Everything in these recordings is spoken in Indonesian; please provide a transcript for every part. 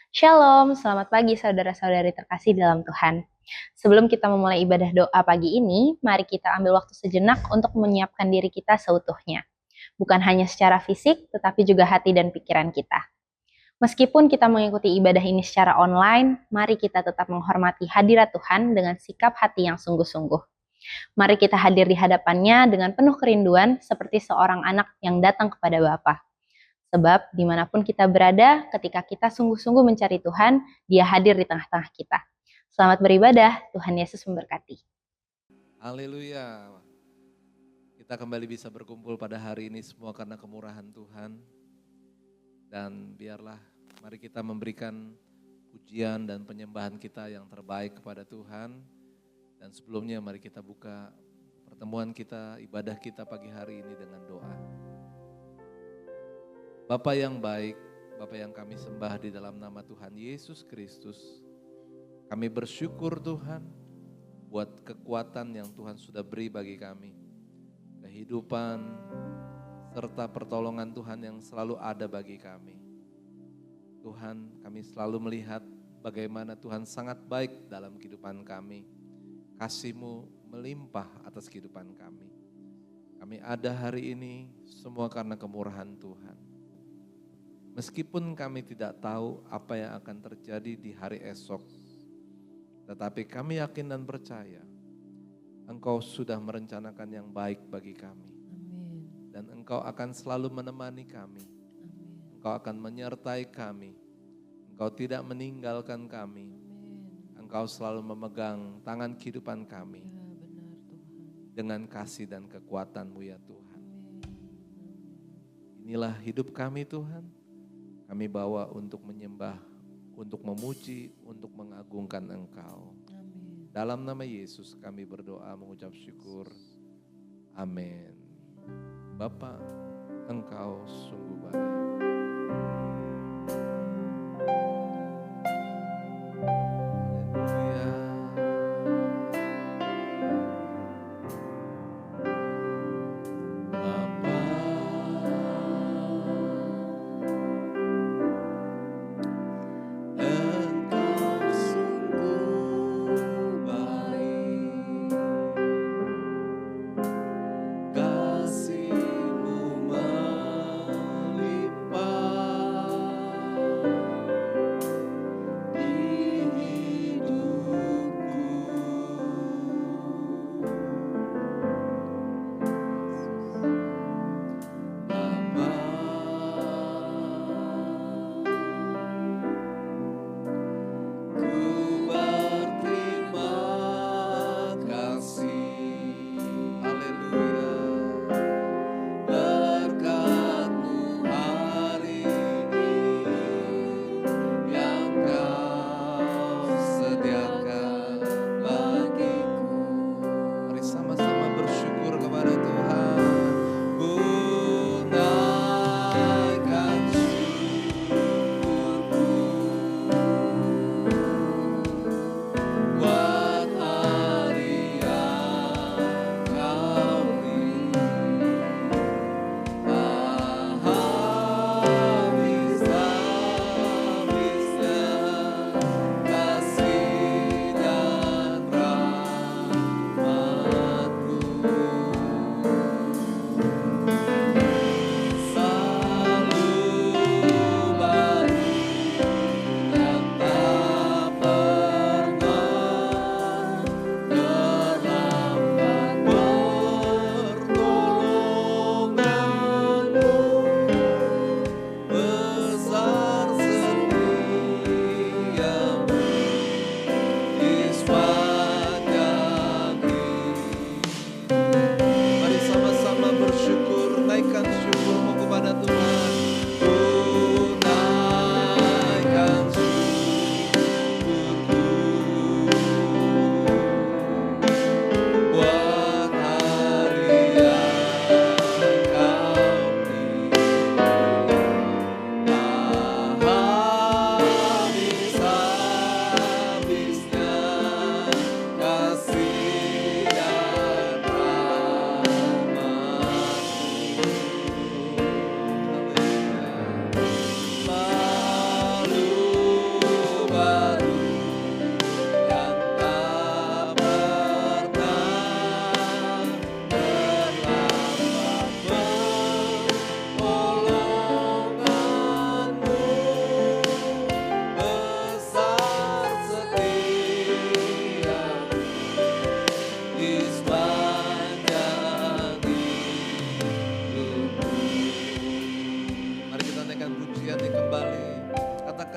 Shalom, selamat pagi saudara-saudari terkasih dalam Tuhan. Sebelum kita memulai ibadah doa pagi ini, mari kita ambil waktu sejenak untuk menyiapkan diri kita seutuhnya. Bukan hanya secara fisik, tetapi juga hati dan pikiran kita. Meskipun kita mengikuti ibadah ini secara online, mari kita tetap menghormati hadirat Tuhan dengan sikap hati yang sungguh-sungguh. Mari kita hadir di hadapannya dengan penuh kerinduan seperti seorang anak yang datang kepada Bapa. Sebab dimanapun kita berada, ketika kita sungguh-sungguh mencari Tuhan, Dia hadir di tengah-tengah kita. Selamat beribadah, Tuhan Yesus memberkati. Haleluya. Kita kembali bisa berkumpul pada hari ini semua karena kemurahan Tuhan. Dan biarlah mari kita memberikan pujian dan penyembahan kita yang terbaik kepada Tuhan. Dan sebelumnya mari kita buka pertemuan kita, ibadah kita pagi hari ini dengan doa. Bapa yang baik, Bapa yang kami sembah di dalam nama Tuhan Yesus Kristus. Kami bersyukur Tuhan buat kekuatan yang Tuhan sudah beri bagi kami. Kehidupan serta pertolongan Tuhan yang selalu ada bagi kami. Tuhan, kami selalu melihat bagaimana Tuhan sangat baik dalam kehidupan kami. Kasih-Mu melimpah atas kehidupan kami. Kami ada hari ini semua karena kemurahan Tuhan. Meskipun kami tidak tahu apa yang akan terjadi di hari esok, tetapi kami yakin dan percaya Engkau sudah merencanakan yang baik bagi kami. Amin. Dan Engkau akan selalu menemani kami. Amin. Engkau akan menyertai kami. Engkau tidak meninggalkan kami. Amin. Engkau selalu memegang tangan kehidupan kami. Ya benar Tuhan. Dengan kasih dan kekuatan-Mu ya Tuhan. Amin. Inilah hidup kami Tuhan. Kami bawa untuk menyembah, untuk memuji, untuk mengagungkan Engkau. Amin. Dalam nama Yesus kami berdoa mengucap syukur. Amin. Bapa, Engkau sungguh baik. Haleluya. Bapa, Engkau sungguh baik. Kasih-Mu melimpah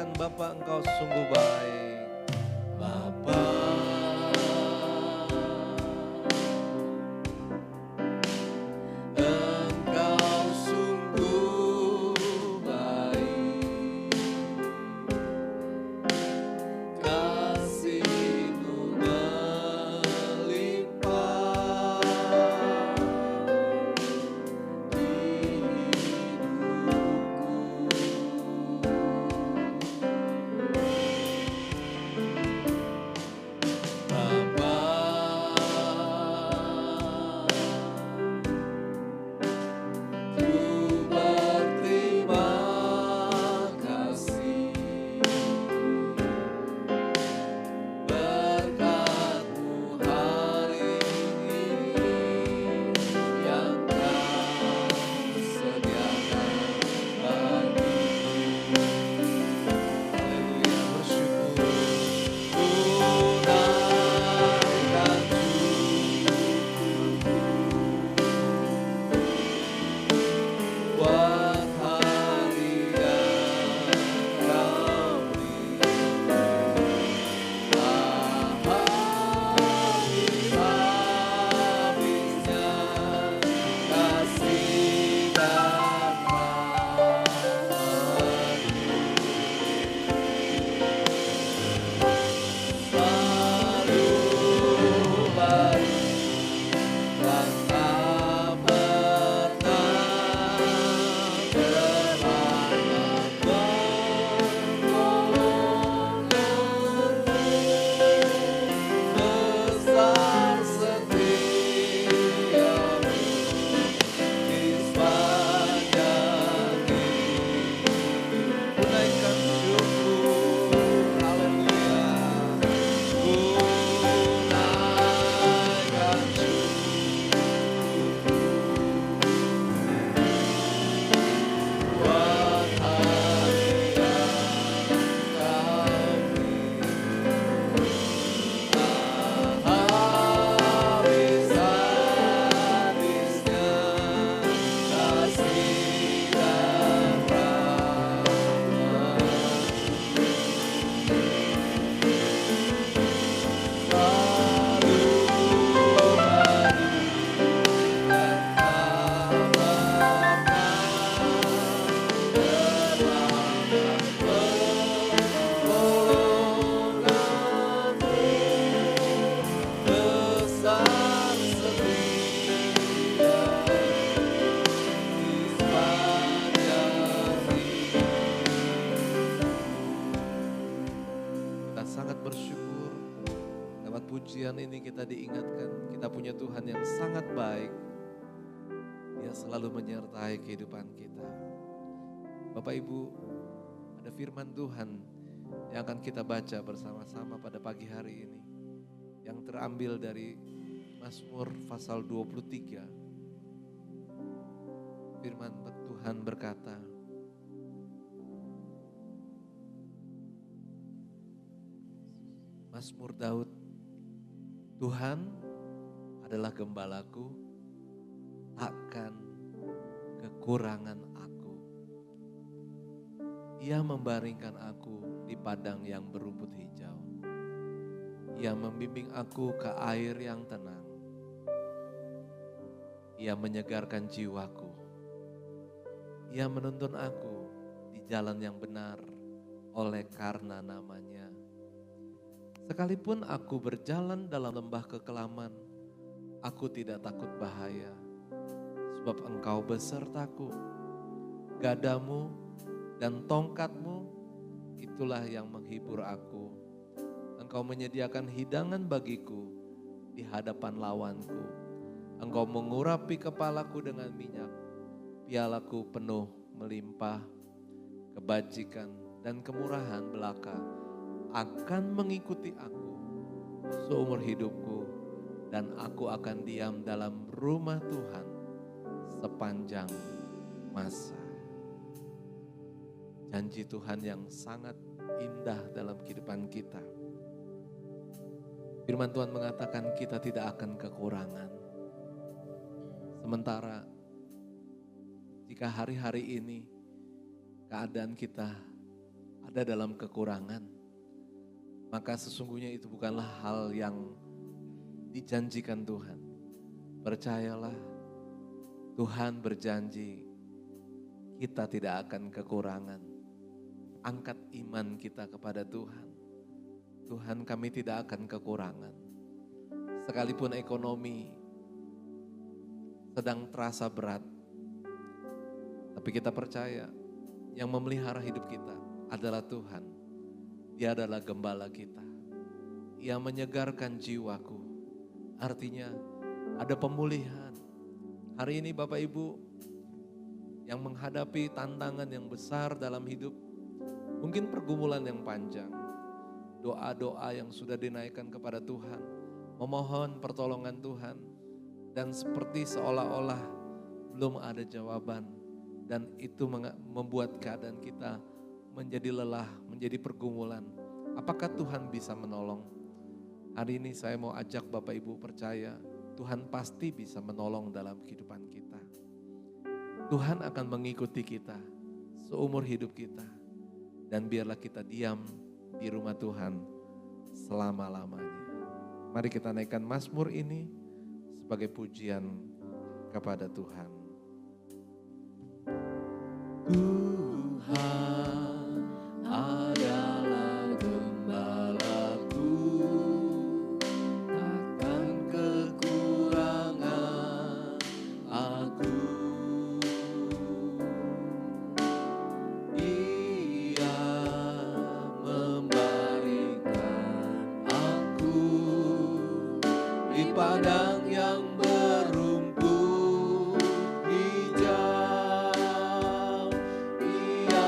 katakan Bapa Engkau sungguh baik. Bapa, Engkau sungguh baik. Kasih-Mu melimpah di hidupku. Bapa, ku berterima kasih berkat-Mu hari ini yang Kau sediakan bagiku. Haleluya, bersyukur. Ku naikkan buat hari yang Kau beri. Habis-habisnya kasih dan selalu baik dan tak pernah terlambat menolongku. Besar setiamu di sepanjang hidup. Ku naikkan syukur, haleluya. Ku naikkan syukur buat hari yang Kau beri. Habis-habisnya kasih dan rahmat selalu baik dan tak pernah terlambat pertolonganmu. Besar setia di sepanjang hidup. Kita sangat bersyukur lewat pujian ini kita diingatkan kita punya Tuhan yang sangat baik. Dia selalu menyertai kehidupan kita. Bapak Ibu, ada firman Tuhan yang akan kita baca bersama-sama pada pagi hari ini. Yang terambil dari Mazmur pasal 23. Firman Tuhan berkata, Mazmur Daud, Tuhan adalah gembalaku, takkan kekurangan aku. Ia membaringkan aku di padang yang berumput hijau. Ia membimbing aku ke air yang tenang. Ia menyegarkan jiwaku. Ia menuntun aku di jalan yang benar oleh karena namanya. Sekalipun aku berjalan dalam lembah kekelaman, aku tidak takut bahaya. Sebab Engkau besertaku. Gadamu dan tongkatmu itulah yang menghibur aku. Engkau menyediakan hidangan bagiku di hadapan lawanku. Engkau mengurapi kepalaku dengan minyak. Pialaku penuh melimpah. Kebajikan dan kemurahan belaka akan mengikuti aku seumur hidupku. Dan aku akan diam dalam rumah Tuhan sepanjang masa. Janji Tuhan yang sangat indah dalam kehidupan kita. Firman Tuhan mengatakan kita tidak akan kekurangan. Sementara jika hari-hari ini keadaan kita ada dalam kekurangan, maka sesungguhnya itu bukanlah hal yang dijanjikan Tuhan. Percayalah, Tuhan berjanji kita tidak akan kekurangan. Angkat iman kita kepada Tuhan. Tuhan, kami tidak akan kekurangan. Sekalipun ekonomi sedang terasa berat, tapi kita percaya yang memelihara hidup kita adalah Tuhan. Dia adalah gembala kita. Ia menyegarkan jiwaku. Artinya ada pemulihan. Hari ini Bapak Ibu yang menghadapi tantangan yang besar dalam hidup, mungkin pergumulan yang panjang, doa-doa yang sudah dinaikkan kepada Tuhan, memohon pertolongan Tuhan, dan seperti seolah-olah belum ada jawaban, dan itu membuat keadaan kita menjadi lelah, menjadi pergumulan. Apakah Tuhan bisa menolong? Hari ini saya mau ajak Bapak Ibu percaya, Tuhan pasti bisa menolong dalam kehidupan kita. Tuhan akan mengikuti kita seumur hidup kita. Dan biarlah kita diam di rumah Tuhan selama-lamanya. Mari kita naikkan mazmur ini sebagai pujian kepada Tuhan. Tuhan adalah gembalaku, takkan kekurangan aku. Dia membaringkan aku di padang yang berumput hijau. Ia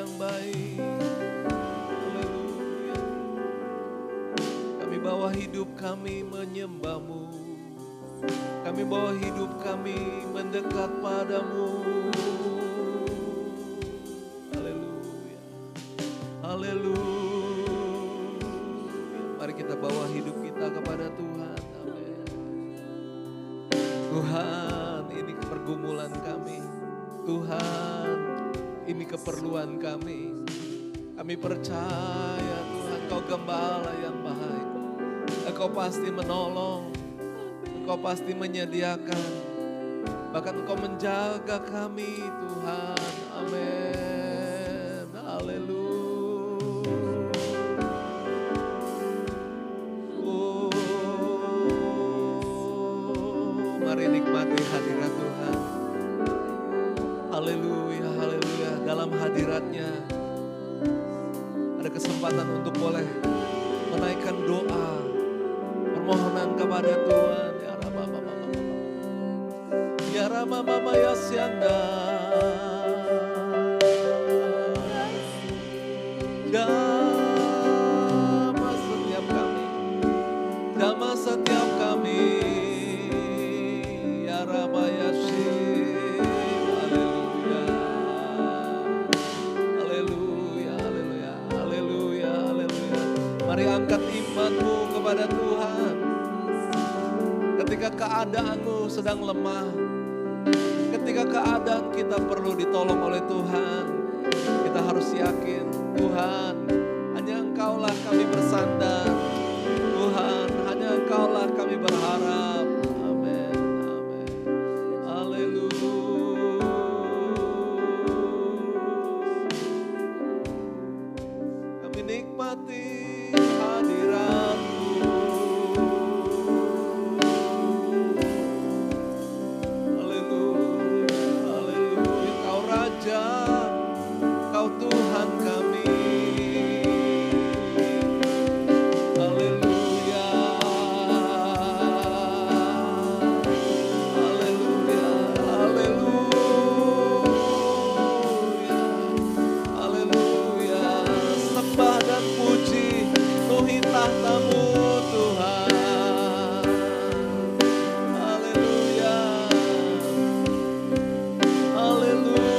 yang baik. Haleluya. Kami bawa hidup kami menyembah-Mu. Kami bawa hidup kami mendekat padamu. Haleluya. Haleluya. Mari kita bawa hidup kita kepada Tuhan. Amin. Tuhan, ini pergumulan kami. Tuhan, ini keperluan kami. Kami percaya Tuhan, Kau gembala yang baik. Engkau pasti menolong. Engkau pasti menyediakan. Bahkan Engkau menjaga kami Tuhan. Amin. Haleluya. Oh, mari nikmati hadirat Tuhan. Haleluya, haleluya. Dalam hadiratnya ada kesempatan untuk boleh menaikkan doa, permohonan kepada Tuhan. Ya Rama Mama ya Syanda. Jamah setiap kami, jamah setiap kami. Ya Rama ya Syir. Haleluya. Haleluya, haleluya, haleluya, haleluya. Mari angkat imanmu kepada Tuhan. Ketika keadaanmu sedang lemah, ketika keadaan kita perlu ditolong oleh Tuhan, kita harus yakin, Tuhan, hanya Engkaulah kami bersandar. Tuhan, hanya Engkaulah kami berharap. Amin, amin. Haleluya. Kami nikmati hadirat-Mu. Kau Tuhan kami. Haleluya. Haleluya. Haleluya. Haleluya. Sembah dan puji penuhi tahta-Mu Tuhan. Haleluya. Haleluya.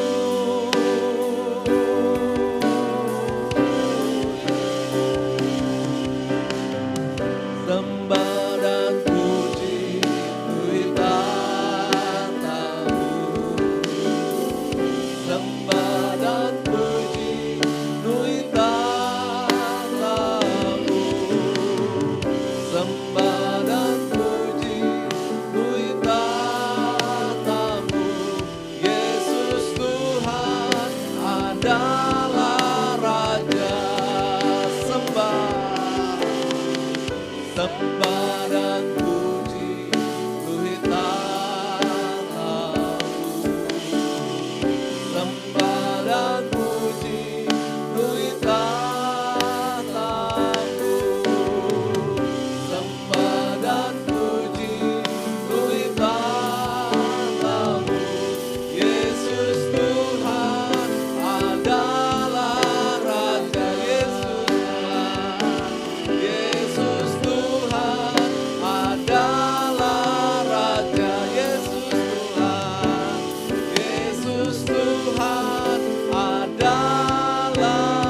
Sembah dan puji penuhi tahta-Mu. Sembah dan puji penuhi tahta-Mu. Sembah dan puji penuhi tahta-Mu. Yesus Tuhan adalah Raja. Sembah dan puji penuhi tahta-Mu. Sembah dan puji penuhi tahta-Mu. Sembah dan puji penuhi tahta-Mu. Yesus Tuhan adalah Raja. Yesus Tuhan adalah Raja. Yesus Tuhan. Yesus Tuhan adalah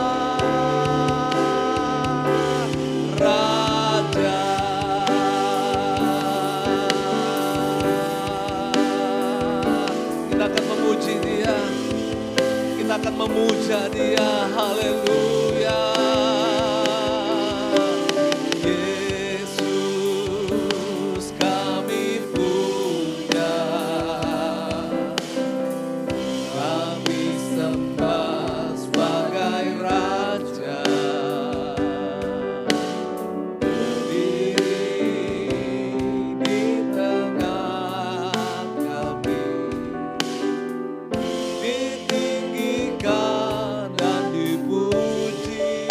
Raja. Kita akan memuji Dia. Kita akan memuja Dia. Haleluya. Yesus kami puja, kami sembah sebagai Raja. Berdiri di tengah kami, ditinggikan dan dipuji.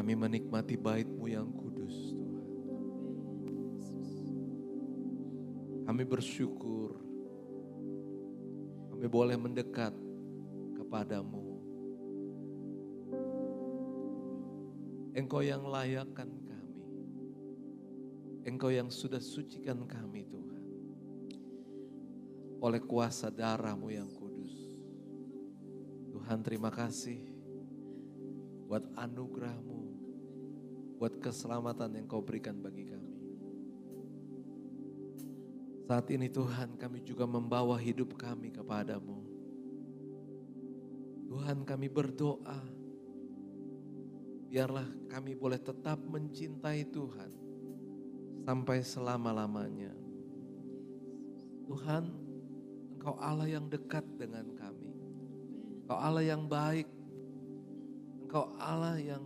Kami menikmati bait-Mu yang kudus, Tuhan. Kami bersyukur kami boleh mendekat kepadamu. Engkau yang layakkan kami. Engkau yang sudah sucikan kami, Tuhan. Oleh kuasa darah-Mu yang kudus. Tuhan, terima kasih buat anugerah-Mu, buat keselamatan yang Kau berikan bagi kami. Saat ini Tuhan, kami juga membawa hidup kami kepadamu. Tuhan, kami berdoa, biarlah kami boleh tetap mencintai Tuhan sampai selama-lamanya. Tuhan, Engkau Allah yang dekat dengan kami. Engkau Allah yang baik. Engkau Allah yang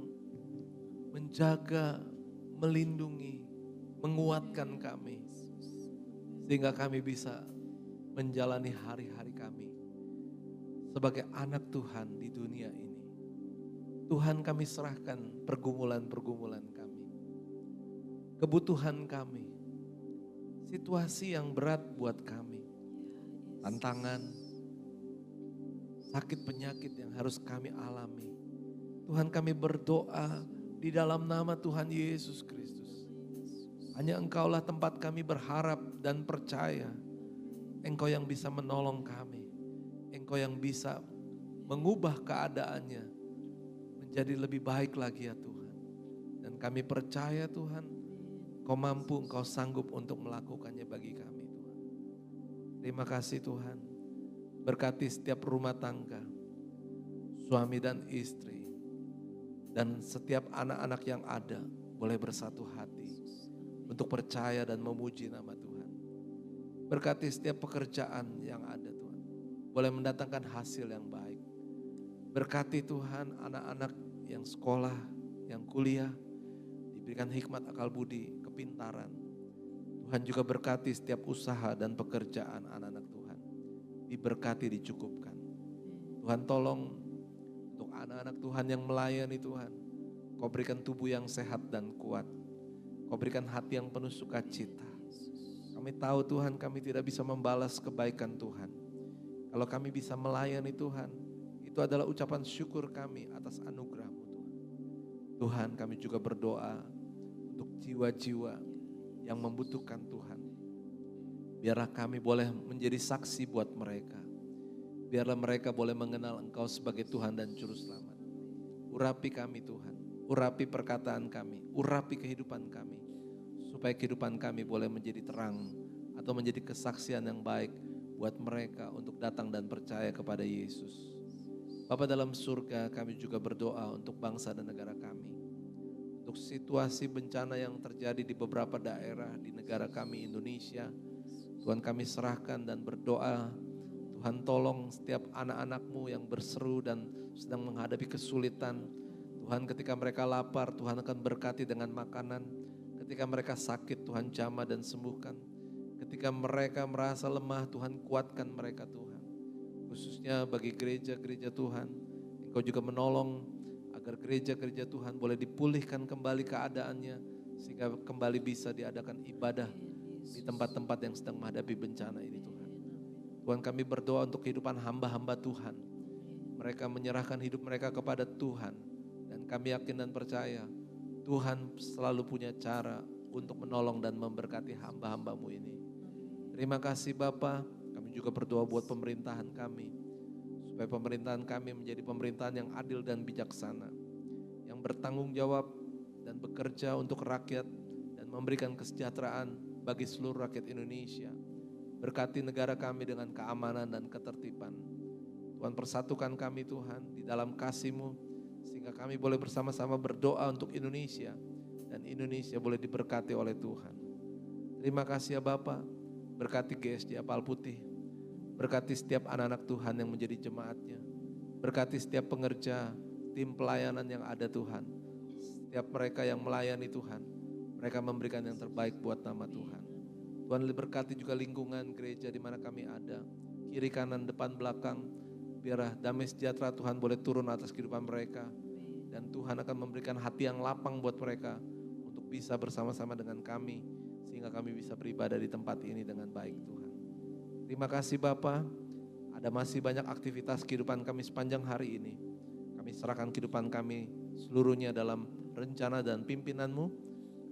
menjaga, melindungi, menguatkan kami. Sehingga kami bisa menjalani hari-hari kami sebagai anak Tuhan di dunia ini. Tuhan, kami serahkan pergumulan-pergumulan kami, kebutuhan kami, situasi yang berat buat kami, tantangan, sakit penyakit yang harus kami alami. Tuhan, kami berdoa di dalam nama Tuhan Yesus Kristus. Hanya Engkaulah tempat kami berharap dan percaya. Engkau yang bisa menolong kami. Engkau yang bisa mengubah keadaannya menjadi lebih baik lagi ya Tuhan. Dan kami percaya Tuhan, Kau mampu, Engkau sanggup untuk melakukannya bagi kami Tuhan. Terima kasih Tuhan. Berkati setiap rumah tangga, suami dan istri, dan setiap anak-anak yang ada boleh bersatu hati untuk percaya dan memuji nama Tuhan. Berkati setiap pekerjaan yang ada Tuhan, boleh mendatangkan hasil yang baik. Berkati Tuhan anak-anak yang sekolah, yang kuliah, diberikan hikmat, akal budi, kepintaran. Tuhan juga berkati setiap usaha dan pekerjaan anak-anak Tuhan. Diberkati, dicukupkan. Tuhan tolong untuk anak-anak Tuhan yang melayani Tuhan. Kau berikan tubuh yang sehat dan kuat. Kau berikan hati yang penuh sukacita. Kami tahu Tuhan, kami tidak bisa membalas kebaikan Tuhan. Kalau kami bisa melayani Tuhan, itu adalah ucapan syukur kami atas anugerah-Mu Tuhan. Tuhan, kami juga berdoa untuk jiwa-jiwa yang membutuhkan Tuhan. Biarlah kami boleh menjadi saksi buat mereka. Biarlah mereka boleh mengenal Engkau sebagai Tuhan dan Juru Selamat. Urapi kami Tuhan, urapi perkataan kami, urapi kehidupan kami. Supaya kehidupan kami boleh menjadi terang atau menjadi kesaksian yang baik buat mereka untuk datang dan percaya kepada Yesus. Bapa dalam surga, kami juga berdoa untuk bangsa dan negara kami. Untuk situasi bencana yang terjadi di beberapa daerah di negara kami Indonesia. Tuhan, kami serahkan dan berdoa. Tuhan, tolong setiap anak-anak-Mu yang berseru dan sedang menghadapi kesulitan. Tuhan, ketika mereka lapar, Tuhan akan berkati dengan makanan. Ketika mereka sakit, Tuhan jamah dan sembuhkan. Ketika mereka merasa lemah, Tuhan kuatkan mereka Tuhan. Khususnya bagi gereja-gereja Tuhan, Engkau juga menolong agar gereja-gereja Tuhan boleh dipulihkan kembali keadaannya. Sehingga kembali bisa diadakan ibadah di tempat-tempat yang sedang menghadapi bencana ini Tuhan. Tuhan, kami berdoa untuk kehidupan hamba-hamba Tuhan. Mereka menyerahkan hidup mereka kepada Tuhan. Dan kami yakin dan percaya Tuhan selalu punya cara untuk menolong dan memberkati hamba-hamba-Mu ini. Terima kasih Bapa. Kami juga berdoa buat pemerintahan kami. Supaya pemerintahan kami menjadi pemerintahan yang adil dan bijaksana. Yang bertanggung jawab dan bekerja untuk rakyat dan memberikan kesejahteraan bagi seluruh rakyat Indonesia. Berkati negara kami dengan keamanan dan ketertiban. Tuhan, persatukan kami Tuhan di dalam kasih-Mu. Sehingga kami boleh bersama-sama berdoa untuk Indonesia. Dan Indonesia boleh diberkati oleh Tuhan. Terima kasih ya Bapa. Berkati GSJ Apal Putih. Berkati setiap anak-anak Tuhan yang menjadi jemaatnya. Berkati setiap pengerja, tim pelayanan yang ada Tuhan. Setiap mereka yang melayani Tuhan. Mereka memberikan yang terbaik buat nama Tuhan. Tuhan, berkati juga lingkungan gereja di mana kami ada. Kiri, kanan, depan, belakang. Biarlah damai sejahtera Tuhan boleh turun atas kehidupan mereka. Dan Tuhan akan memberikan hati yang lapang buat mereka untuk bisa bersama-sama dengan kami, sehingga kami bisa beribadah di tempat ini dengan baik Tuhan. Terima kasih Bapa. Ada masih banyak aktivitas kehidupan kami sepanjang hari ini. Kami serahkan kehidupan kami seluruhnya dalam rencana dan pimpinan-Mu.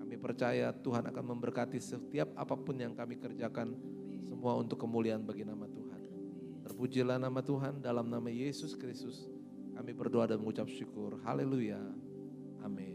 Kami percaya Tuhan akan memberkati setiap apapun yang kami kerjakan, semua untuk kemuliaan bagi nama Tuhan. Terpujilah nama Tuhan, dalam nama Yesus Kristus kami berdoa dan mengucap syukur. Haleluya. Amin.